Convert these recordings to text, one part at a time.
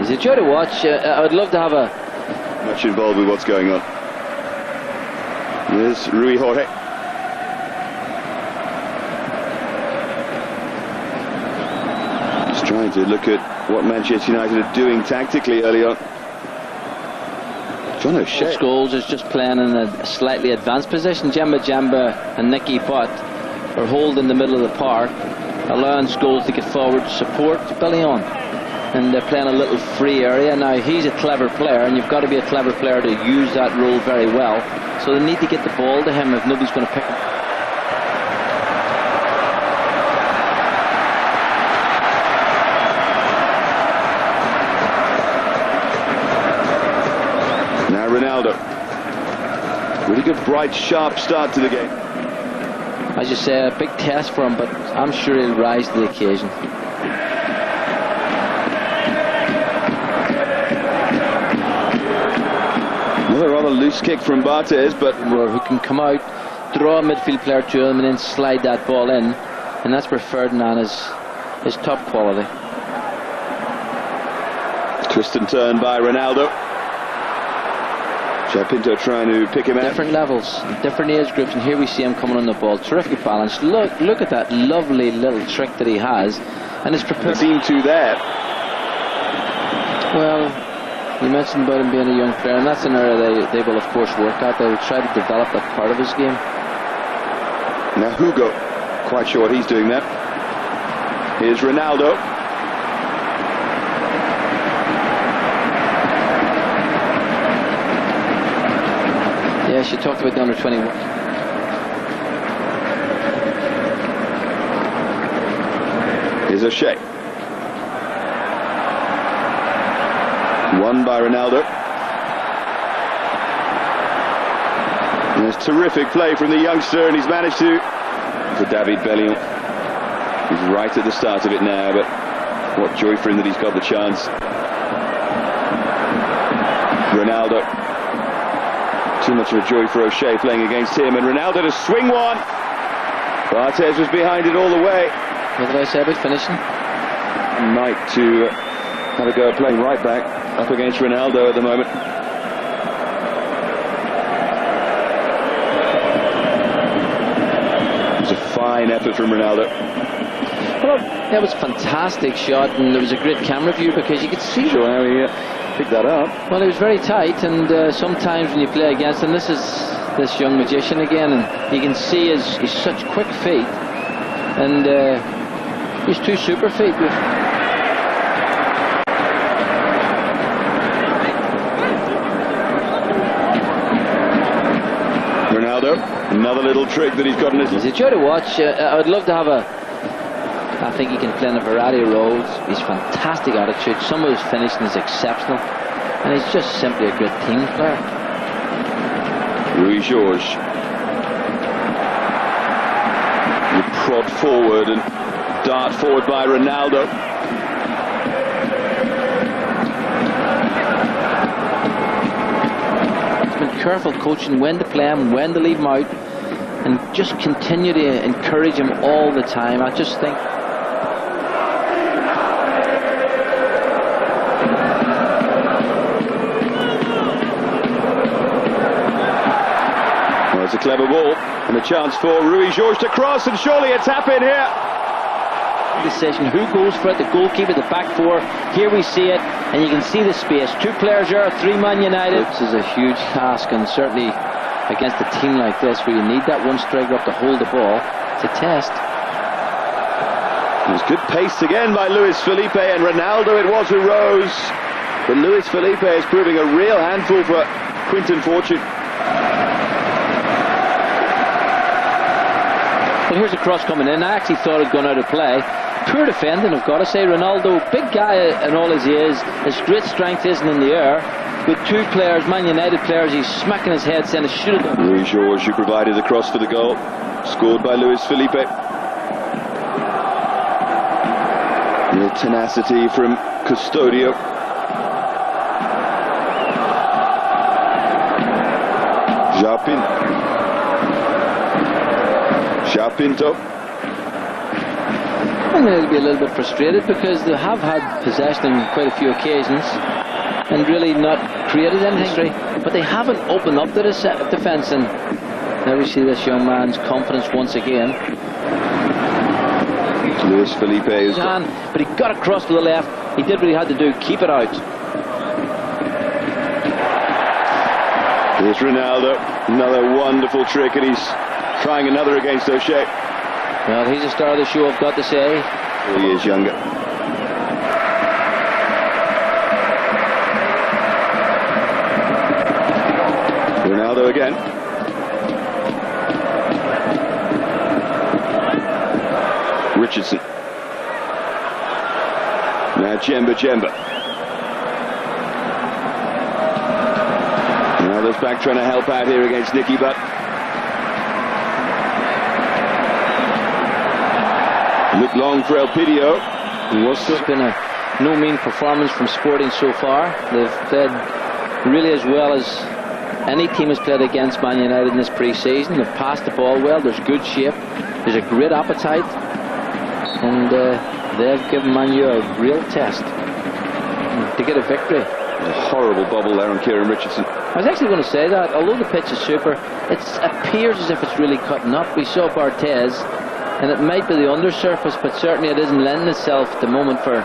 He's a joy to watch. I would love to have a... Much involved with what's going on. There's Rui Jorge. Just trying to look at what Manchester United are doing tactically early on. John O'Shea. Scholes is just playing in a slightly advanced position. Jemba and Nicky Butt are holding the middle of the park, allowing Scholes to get forward to support Billy on. And they're playing a little free area. Now, he's a clever player, and you've got to be a clever player to use that role very well. So they need to get the ball to him if nobody's going to pick him. Now Ronaldo. Really good, bright, sharp start to the game. As you say, a big test for him, but I'm sure he'll rise to the occasion. Another rather loose kick from Barthez, but who can come out, draw a midfield player to him, and then slide that ball in, and that's where Ferdinand is top quality. Twist and turn by Ronaldo. Pinto trying to pick him out. Different levels, different age groups, and here we see him coming on the ball. Terrific balance. Look at that lovely little trick that he has, and it's prepared. Seem to there. Well, you mentioned about him being a young player, and that's an area they will of course work at. They will try to develop that part of his game. Now Hugo, quite sure what he's doing there. Here's Ronaldo. Yes, you talked about the under 21. Here's O'Shea. Won by Ronaldo. And there's terrific play from the youngster, and he's managed to David Bellion. He's right at the start of it now, but what joy for him that he's got the chance. Ronaldo. Too much of a joy for O'Shea playing against him, and Ronaldo to swing one. Barthez was behind it all the way. What did I say about finishing? Knight to have a go at playing right back up against Ronaldo at the moment. It was a fine effort from Ronaldo. Well, that was a fantastic shot, and there was a great camera view because you could see. Sure, how he picked that up. Well, it was very tight, and sometimes when you play against him, this is this young magician again, and you can see he's such quick feet, and he's two super feet. Ronaldo, another little trick that he's got in his... He's a joy to watch. I would love to have a... I think he can play in a variety of roles. He's fantastic attitude. Some of his finishing is exceptional, and he's just simply a great team player. Rui Jorge. You prod forward and dart forward by Ronaldo. He's been careful coaching when to play him, when to leave him out, and just continue to encourage him all the time. I just think... It's a clever ball and a chance for Rui Jorge to cross, and surely a tap in here. Decision, who goes for it? The goalkeeper, the back four. Here we see it, and you can see the space. Two players there, 3-man United. This is a huge task, and certainly against a team like this where you need that one striker up to hold the ball. It's a test. It was good pace again by Luis Felipe, and Ronaldo it was who rose. But Luis Felipe is proving a real handful for Quinton Fortune. Well, here's a cross coming in. I actually thought it had gone out of play. Poor defending, I've got to say. Ronaldo, big guy and all as he is, his great strength isn't in the air. With two players, Man United players, he's smacking his head saying it should have done. Rui Jorge, who provided the cross for the goal, scored by Luis Felipe. Real tenacity from Custodio. Pinto. I'm going to be a little bit frustrated because they have had possession on quite a few occasions and really not created anything, but they haven't opened up the defence, and now we see this young man's confidence once again. Luis Felipe is but he got across to the left. He did what he had to do, keep it out. Here's Ronaldo, another wonderful trick, and he's trying another against O'Shea. Well, he's a star of the show, I've got to say. 4 years younger. Ronaldo again. Richardson. Now Djemba. Ronaldo's back trying to help out here against Nicky Butt. Looked long for Elpidio. It's been a no mean performance from Sporting so far. They've played really as well as any team has played against Man United in this pre-season. They've passed the ball well. There's good shape. There's a great appetite. And they've given Man U a real test to get a victory. A horrible bubble there on Kieran Richardson. I was actually going to say that, although the pitch is super, it appears as if it's really cutting up. We saw Barthez, and it might be the undersurface, but certainly it isn't lending itself at the moment for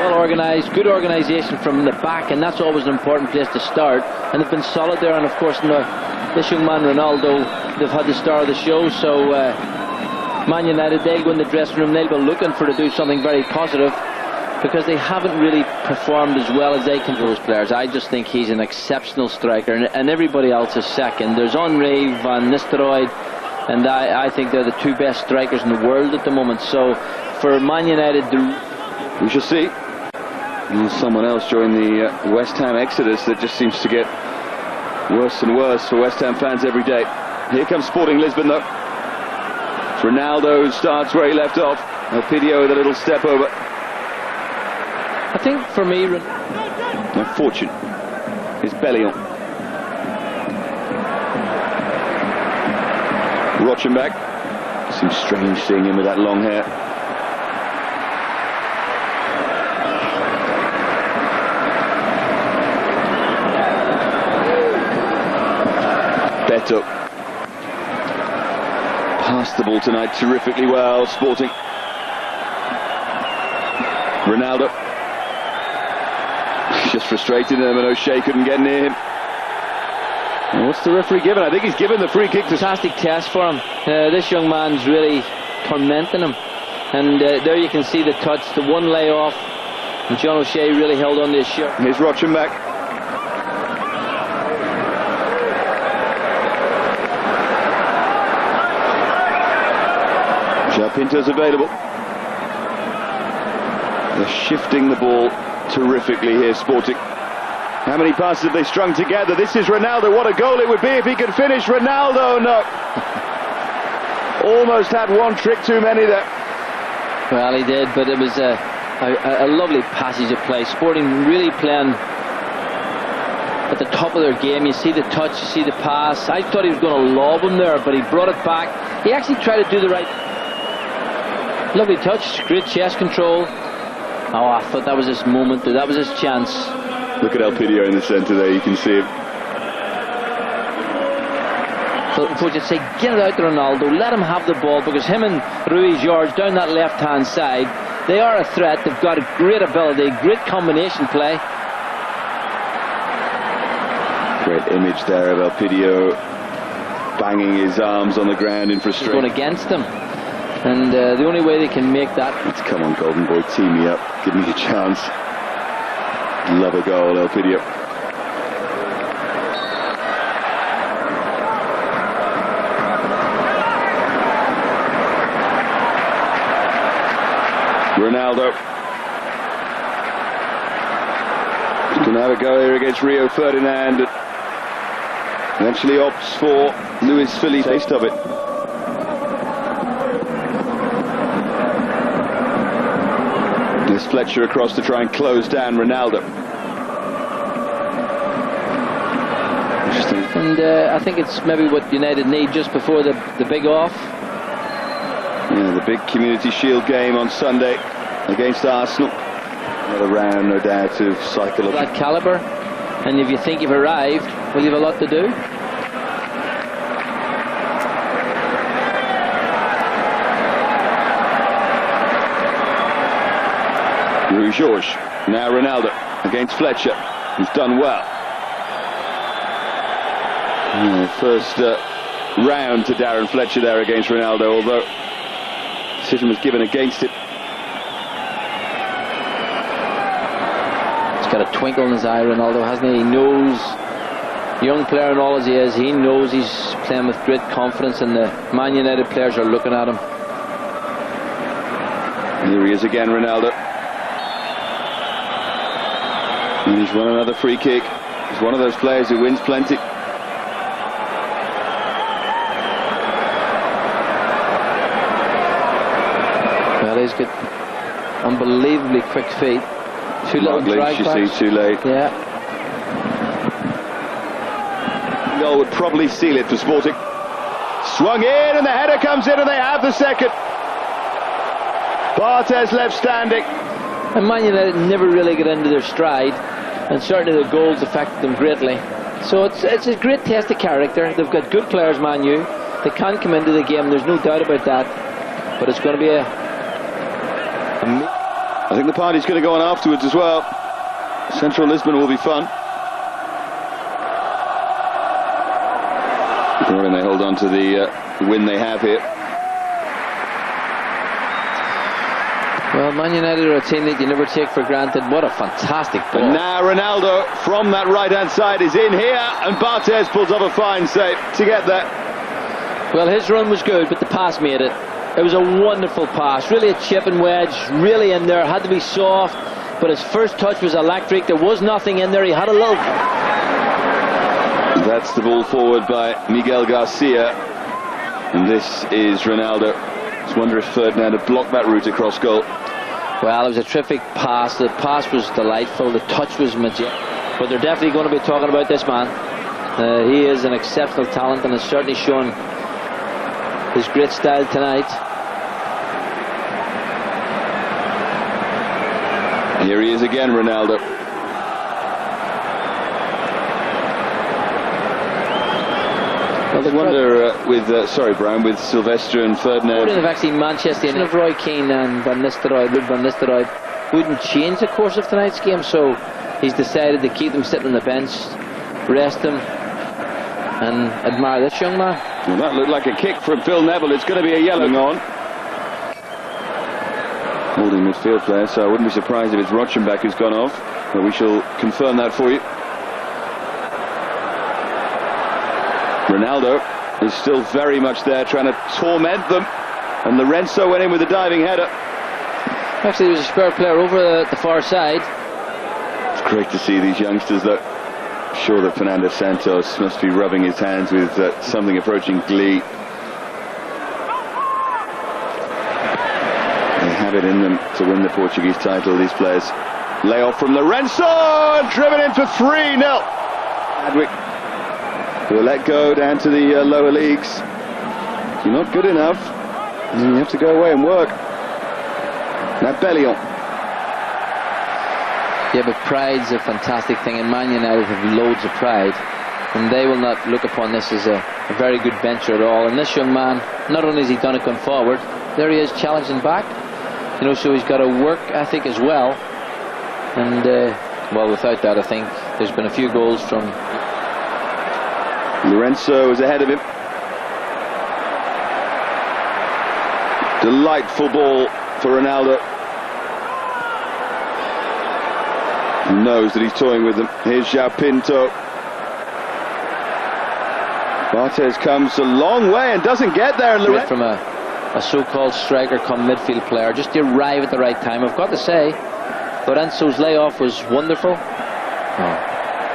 well organised, good organisation from the back, and that's always an important place to start. And they've been solid there, and of course this young man Ronaldo, they've had the star of the show, so Man United, they'll go in the dressing room, they'll be looking to do something very positive, because they haven't really performed as well as they can do as players. I just think he's an exceptional striker, and everybody else is second. There's Henry, Van Nistelrooy, and I think they're the two best strikers in the world at the moment. So for Man United, we shall see. And someone else joined the West Ham exodus that just seems to get worse and worse for West Ham fans every day. Here comes Sporting Lisbon though. It's Ronaldo starts where he left off. Elpidio with a little step over. I think for me, now Fortune is Bellion. Rochenbach. Seems strange seeing him with that long hair. Beto. Passed the ball tonight terrifically well, Sporting. Ronaldo. Just frustrated him, and O'Shea couldn't get near him. And what's the referee given? I think he's given the free kick. Fantastic test for him. This young man's really tormenting him. And there you can see the touch, the one layoff. And John O'Shea really held on to his shirt. Here's Rochenbach. Pinto's available. They're shifting the ball terrifically here, Sporting. How many passes have they strung together? This is Ronaldo. What a goal it would be if he could finish. Ronaldo, no. Almost had one trick too many there. Well, he did, but it was a lovely passage of play. Sporting really playing at the top of their game. You see the touch, you see the pass. I thought he was going to lob him there, but he brought it back. He actually tried to do the right... Lovely touch, great chest control. Oh, I thought that was his moment, that was his chance. Look at Elpidio in the centre there, you can see him. So coach would say, get it out to Ronaldo, let him have the ball, because him and Ruiz George down that left-hand side, they are a threat. They've got a great ability, great combination play. Great image there of Elpidio banging his arms on the ground in frustration. Going against them. And the only way they can make that... Come on, Golden Boy, team me up. Give me a chance. Love a goal, Elpidio. Ronaldo. He's going to have a go here against Rio Ferdinand. Eventually opts for Luis Felipe. Taste of it. Fletcher across to try and close down Ronaldo. Interesting. And I think it's maybe what United need just before the big off. Yeah, the big Community Shield game on Sunday against Arsenal. Another round, no doubt, of cycle of that calibre, and if you think you've arrived, well, you've a lot to do. Rui Jorge, now Ronaldo against Fletcher, who's done well. Yeah, first round to Darren Fletcher there against Ronaldo, although decision was given against it. He's got a twinkle in his eye, Ronaldo, hasn't he? He knows, young player and all as he is, he knows he's playing with great confidence, and the Man United players are looking at him. Here he is again, Ronaldo. And he's won another free kick. He's one of those players who wins plenty. Well, he's got unbelievably quick feet. Two little drag you backs. see, too late. Yeah. Goal would probably seal it for Sporting. Swung in, and the header comes in, and they have the second. Barthez left standing. And Man United never really get into their stride, and certainly the goals affected them greatly. So it's a great test of character. They've got good players, Man U. They can come into the game, there's no doubt about that. But it's going to be I think the party's going to go on afterwards as well. Central Lisbon will be fun. When they hold on to the win they have here. Well, Man United are a team that you never take for granted. What a fantastic ball. And now Ronaldo from that right-hand side is in here, and Barthez pulls off a fine save to get there. Well, his run was good, but the pass made it. It was a wonderful pass, really a chip and wedge, really in there, had to be soft, but his first touch was electric. There was nothing in there, he had a little... That's the ball forward by Miguel Garcia, and this is Ronaldo. Just wonder if Ferdinand had blocked that route across goal. Well, it was a terrific pass. The pass was delightful, the touch was majestic. But they're definitely going to be talking about this man. He is an exceptional talent, and has certainly shown his great style tonight. Here he is again, Ronaldo. I wonder sorry, Brian, with Sylvester and Ferdinand. They've actually Manchester United of Roy Keane and Van Nistelrooy, wouldn't change the course of tonight's game, so he's decided to keep them sitting on the bench, rest them, and admire this young man. Well, that looked like a kick from Phil Neville. It's going to be a yellow on. Holding midfield player, so I wouldn't be surprised if it's Rochenbach who's gone off, but we shall confirm that for you. Ronaldo is still very much there, trying to torment them, and Lorenzo went in with a diving header. Actually, there was a spare player over the far side. It's great to see these youngsters, though. I'm sure that Fernando Santos must be rubbing his hands with something approaching glee. They have it in them to win the Portuguese title, these players. Lay off from Lorenzo, and driven in for 3-0. Adwick will let go down to the lower leagues. If you're not good enough, then you have to go away and work. Now Bellion. Yeah, but pride's a fantastic thing, and Man United have loads of pride, and they will not look upon this as a very good venture at all. And this young man, not only has he done it going forward, there he is challenging back, you know, so he's got a work ethic as well. And well, without that, I think there's been a few goals from Lorenzo is ahead of him. Delightful ball for Ronaldo. He knows that he's toying with them. Here's João Pinto. Barthez comes a long way and doesn't get there. From a so-called striker come midfield player, just to arrive at the right time. I've got to say, Lorenzo's layoff was wonderful.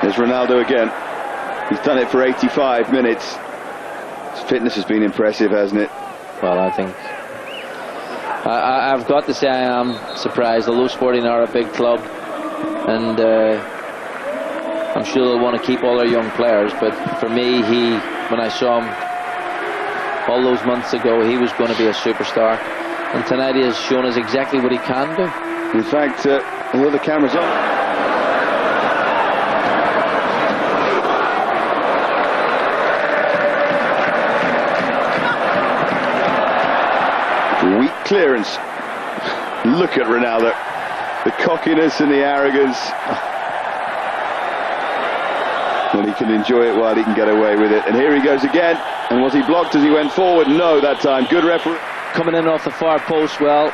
There's Ronaldo again. He's done it for 85 minutes. His fitness has been impressive, hasn't it? Well, I think I've got to say I am surprised. Although Sporting are a big club, and I'm sure they'll want to keep all their young players, but for me, when I saw him, all those months ago he was going to be a superstar, and tonight he has shown us exactly what he can do. In fact, here the camera's on. Weak clearance. Look at Ronaldo. The cockiness and the arrogance. Well, he can enjoy it while he can get away with it. And here he goes again. And was he blocked as he went forward? No, that time. Good referee. Coming in off the far post, well,